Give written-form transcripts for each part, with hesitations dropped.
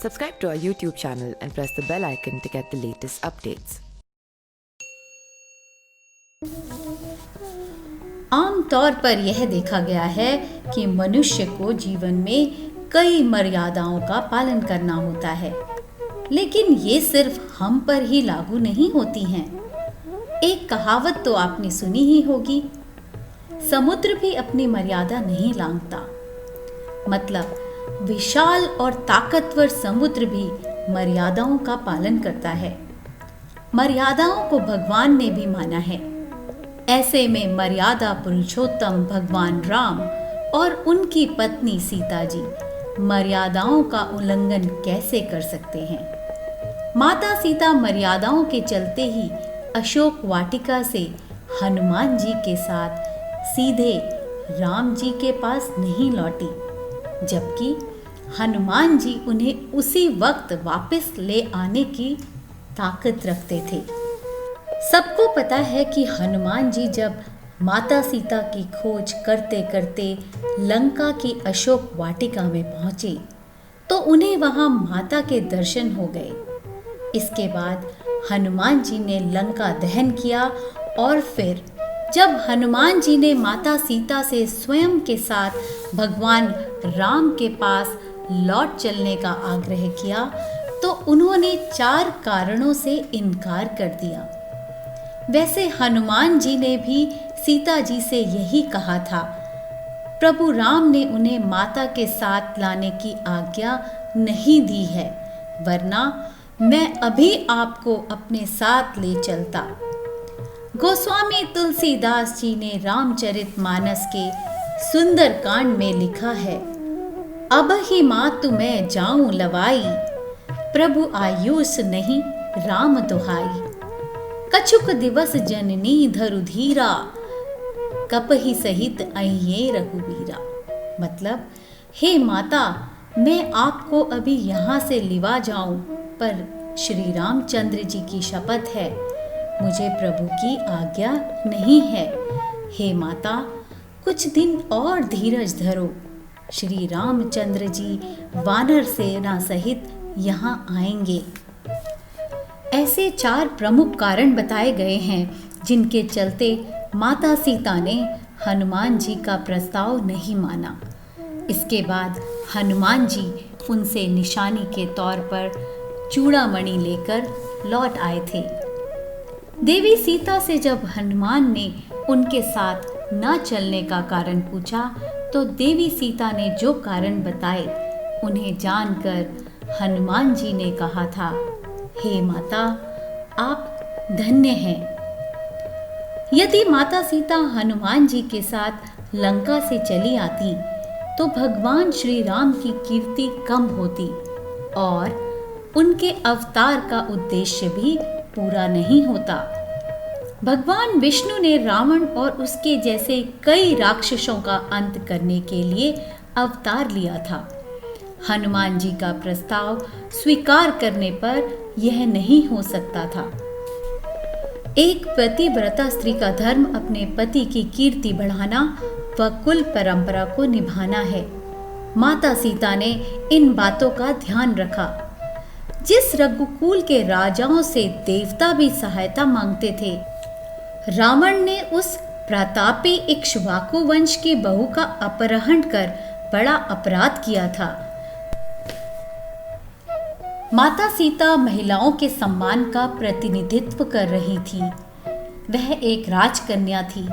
Subscribe to our YouTube channel and press the bell icon to get the latest updates. आम तौर पर यह देखा गया है कि मनुष्य को जीवन में कई मर्यादाओं का पालन करना होता है, लेकिन ये सिर्फ हम पर ही लागू नहीं होती हैं। एक कहावत तो आपने सुनी ही होगी, समुद्र भी अपनी मर्यादा नहीं लांघता। मतलब विशाल और ताकतवर समुद्र भी मर्यादाओं का पालन करता है। मर्यादाओं को भगवान ने भी माना है। ऐसे में मर्यादा पुरुषोत्तम भगवान राम और उनकी पत्नी सीता जी मर्यादाओं का उल्लंघन कैसे कर सकते हैं। माता सीता मर्यादाओं के चलते ही अशोक वाटिका से हनुमान जी के साथ सीधे राम जी के पास नहीं लौटी, जबकि हनुमान जी उन्हें उसी वक्त वापस ले आने की ताकत रखते थे। सबको पता है कि हनुमान जी जब माता सीता की खोज करते करते लंका की अशोक वाटिका में पहुंचे तो उन्हें वहां माता के दर्शन हो गए। इसके बाद हनुमान जी ने लंका दहन किया और फिर जब हनुमान जी ने माता सीता से स्वयं के साथ भगवान राम के पास लौट चलने का आग्रह किया तो उन्होंने 4 कारणों से इनकार कर दिया। वैसे हनुमान जी ने भी सीता जी से यही कहा था। प्रभु राम ने उन्हें माता के साथ लाने की आज्ञा नहीं दी है, वरना मैं अभी आपको अपने साथ ले चलता। गोस्वामी तुलसीदास जी ने रामचरितमानस के सुंदर कांड में लिखा है, अब ही मातु मैं जाऊं लवाई, प्रभु आयुष नहीं राम दुहाई। कछुक दिवस जननी धरु धीरा, कपहि सहित अहिए रघुबीरा। मतलब, हे माता, मैं आपको अभी यहाँ से लिवा जाऊं, पर श्री रामचंद्र जी की शपथ है, मुझे प्रभु की आज्ञा नहीं है। हे माता, कुछ दिन और धीरज धरो, श्री रामचंद्र जी वानर सेना सहित यहाँ आएंगे। ऐसे 4 प्रमुख कारण बताए गए हैं जिनके चलते माता सीता ने हनुमान जी का प्रस्ताव नहीं माना। इसके बाद हनुमान जी उनसे निशानी के तौर पर चूड़ामणि लेकर लौट आए थे। देवी सीता से जब हनुमान ने उनके साथ न चलने का कारण पूछा तो देवी सीता ने जो कारण बताए उन्हें जानकर हनुमान जी ने कहा था, हे माता, आप धन्य हैं। यदि माता सीता हनुमान जी के साथ लंका से चली आती तो भगवान श्री राम की कीर्ति कम होती और उनके अवतार का उद्देश्य भी पूरा नहीं होता। भगवान विष्णु ने रावण और उसके जैसे कई राक्षसों का अंत करने के लिए अवतार लिया था। हनुमान जी का प्रस्ताव स्वीकार करने पर यह नहीं हो सकता था। एक पतिव्रता स्त्री का धर्म अपने पति की कीर्ति बढ़ाना व कुल परंपरा को निभाना है। माता सीता ने इन बातों का ध्यान रखा। जिस रघुकुल के राजाओं से देवता भी सहायता मांगते थे, रावण ने उस प्रतापी इक्ष्वाकु वंश की बहू का अपहरण कर बड़ा अपराध किया था। माता सीता महिलाओं के सम्मान का प्रतिनिधित्व कर रही थी। वह एक राजकन्या थी।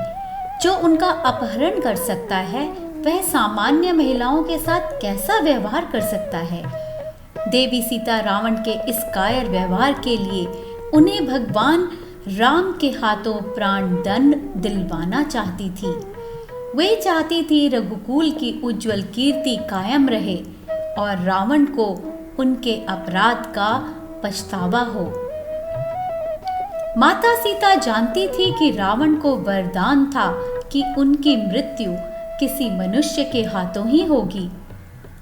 जो उनका अपहरण कर सकता है, वह सामान्य महिलाओं के साथ कैसा व्यवहार कर सकता है। देवी सीता रावण के इस कायर व्यवहार के लिए उन्हें भगवान राम के हाथों प्राण दंड दिलवाना चाहती थी। वे चाहती थी रघुकुल की उज्जवल कीर्ति कायम रहे और रावण को उनके अपराध का पछतावा हो। माता सीता जानती थी कि रावण को वरदान था कि उनकी मृत्यु किसी मनुष्य के हाथों ही होगी।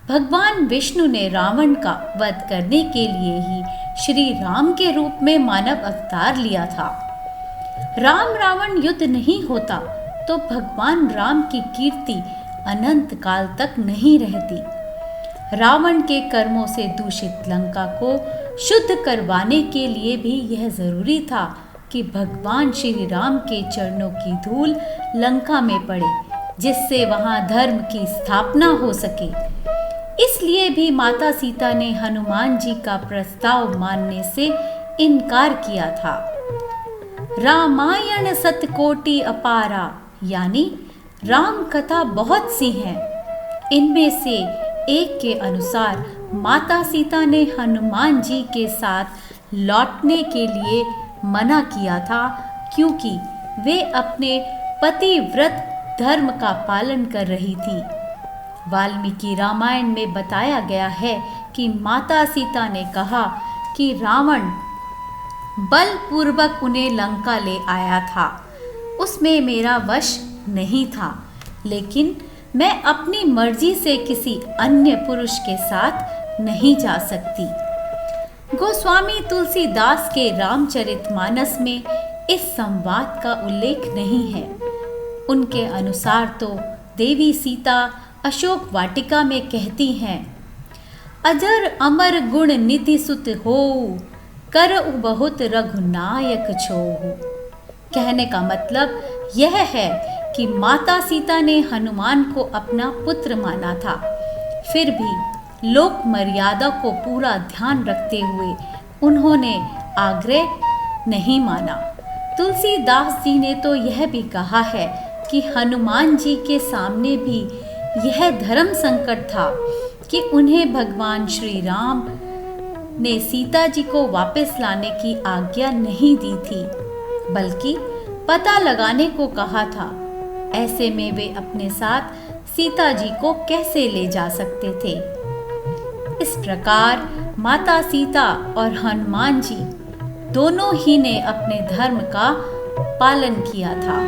भगवान विष्णु ने रावण का वध करने के लिए ही श्री राम के रूप में मानव अवतार लिया था। राम रावण युद्ध नहीं होता तो भगवान राम की कीर्ति अनंत काल तक नहीं रहती। रावण के कर्मों से दूषित लंका को शुद्ध करवाने के लिए भी यह जरूरी था कि भगवान श्री राम के चरणों की धूल लंका में पड़े, जिससे वहां धर्म की स्थापना हो सके। इसलिए भी माता सीता ने हनुमान जी का प्रस्ताव मानने से इनकार किया था। रामायण सतकोटि अपारा, यानी राम कथा बहुत सी हैं। इनमें से एक के अनुसार माता सीता ने हनुमान जी के साथ लौटने के लिए मना किया था, क्योंकि वे अपने पतिव्रत धर्म का पालन कर रही थी। वाल्मीकि रामायण में बताया गया है कि माता सीता ने कहा कि रावण बलपूर्वक उन्हें लंका ले आया था, उसमें मेरा वश नहीं था, लेकिन मैं अपनी मर्जी से किसी अन्य पुरुष के साथ नहीं जा सकती। गोस्वामी तुलसीदास के रामचरितमानस में इस संवाद का उल्लेख नहीं है। उनके अनुसार तो देवी सीता अशोक वाटिका में कहती हैं, अजर अमर गुण निति सुत होऊ, करउ बहुत रघुनायक छोहू। कहने का मतलब यह है कि माता सीता ने हनुमान को अपना पुत्र माना था, फिर भी लोक मर्यादा को पूरा ध्यान रखते हुए उन्होंने आग्रह नहीं माना। तुलसीदास जी ने तो यह भी कहा है कि हनुमान जी के सामने भी यह धर्म संकट था कि उन्हें भगवान श्री राम ने सीता जी को वापस लाने की आज्ञा नहीं दी थी, बल्कि पता लगाने को कहा था। ऐसे में वे अपने साथ सीता जी को कैसे ले जा सकते थे। इस प्रकार माता सीता और हनुमान जी दोनों ही ने अपने धर्म का पालन किया था।